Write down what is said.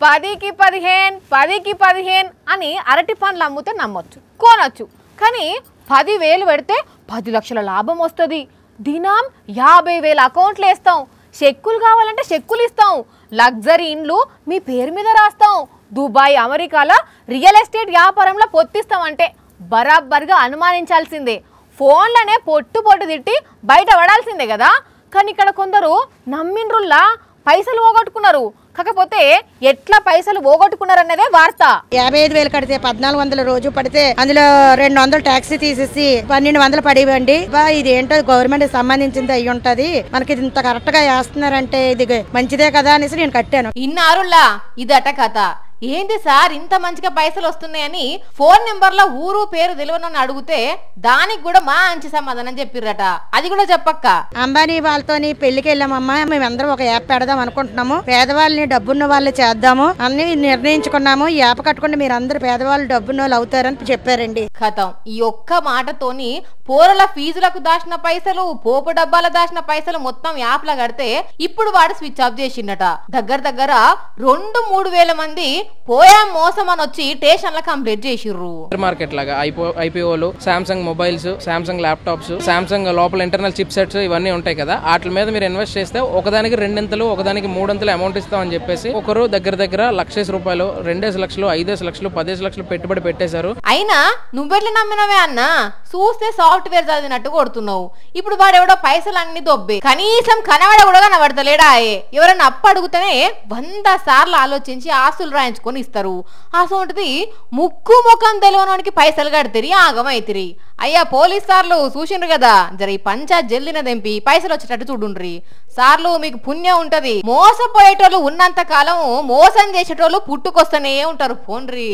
10కి 15 10కి 15 అని అరటి పండ్లు అమ్ముతే నమ్మొచ్చు కొనొచ్చు కానీ 10,000 పెడితే 10 లక్షల లాభం వస్తుంది దినం 50,000 అకౌంట్లు వేస్తాం చెక్కులు కావాలంటే చెక్కులు ఇస్తాం లగ్జరీ ఇండ్లు మీ పేరు మీద రాస్తాం దుబాయ్ అమెరికాలో రియల్ ఎస్టేట్ వ్యాపారంలో పొత్తిస్తాం అంటే బరాబర్గా అనుమానించాల్సిందే ఫోన్లనే పొట్టు తిట్టి బయట పడాల్సిందే కదా కానీ ఇక్కడ కొందరు నమ్మిండ్రుల్లా పైసలు పోగొట్టుకున్నారు కాకపోతే ఎట్లా పైసలు పోగొట్టుకున్నారన్నదే వార్త 55,000 కడితే 1,400 రోజు పడితే అందులో 200 ట్యాక్సీ తీసేసి 1,200 పడివ్వండి ఇది ఏంటో గవర్నమెంట్ సంబంధించింది అయ్యి ఉంటది మనకి ఇంత కరెక్ట్ గా వేస్తున్నారంటే ఇది మంచిదే కదా అనేసి నేను కట్టాను ఇన్నారుల్లా ఇదట కథ ఏంది సార్ ఇంత మంచిగా పైసలు వస్తున్నాయని ఫోన్ నెంబర్ లో ఊరు పేరు తెలియనని అడిగితే దానికి కూడా మంచి సమాధానం చెప్పిర్రట అది కూడా చెప్పక్క అంబానీ వాళ్ళతోని పెళ్లికి వెళ్ళామమ్మా మేమందరం ఒక యాప్ పెడదాం అనుకుంటున్నాము పేదవాళ్ళని డబ్బున్న వాళ్ళు చేద్దాము అన్ని నిర్ణయించుకున్నాము ఈ యాప్ కట్టుకుంటే మీరు అందరు పేదవాళ్ళు డబ్బున్న వాళ్ళు అవుతారని చెప్పారండి కథం ఈ ఒక్క మాటతోని పోరల ఫీజులకు దాచిన పైసలు పోపు డబ్బాల దాచిన పైసలు మొత్తం యాప్ లా కడితే ఇప్పుడు వాడు స్విచ్ ఆఫ్ చేసిండట దగ్గర 2-3 వేల మంది పోయా మోసం అని వచ్చి స్టేషన్ లో కంప్లీట్ చేసిర్రు మార్కెట్ లాగా ఐపీఓలు Samsung mobiles Samsung laptops Samsung లోపల ఇంటర్నల్ చిప్ సెట్స్ ఇవన్నీ ఉంటాయి కదా వాటి మీద మీరు ఇన్వెస్ట్ చేస్తే ఒకదానికి 2 ఒకదానికి 3 అమౌంట్ ఇస్తామని చెప్పేసి ఒకరు దగ్గర ₹1,00,000 2 లక్షలు 5 లక్షలు 10 లక్షలు పెట్టుబడి పెట్టేశారు అయినా నువ్వెట్లా నమ్మినవే అన్నా చూస్తే సాఫ్ట్వేర్ చదివినట్టు కొడుతున్నావు ఇప్పుడు వాడు ఎవడో పైసలు అన్ని దొబ్బే కనీసం కనబడ కూడా కనబడతలేడా ఎవరైనా అప్పు అడుగుతేనే 100 సార్లు ఆలోచించి ఆస్తులు రాయించుకొని ఇస్తారు అసోంటిది ముక్కు ముఖం తెలియనోనికి పైసలు కడితే ఆగమైతిరి అయ్యా పోలీస్ సార్లు చూసిండ్రు కదా జర ఈ పంచాయత్ జల్లిన దెంపి పైసలు వచ్చేటట్టు చూడుండ్రి సార్లు మీకు పుణ్యం ఉంటది మోసపోయేటోళ్ళు ఉన్నంత కాలం మోసం చేసేటోళ్ళు పుట్టుకొస్తూనే ఉంటారు పోండ్రి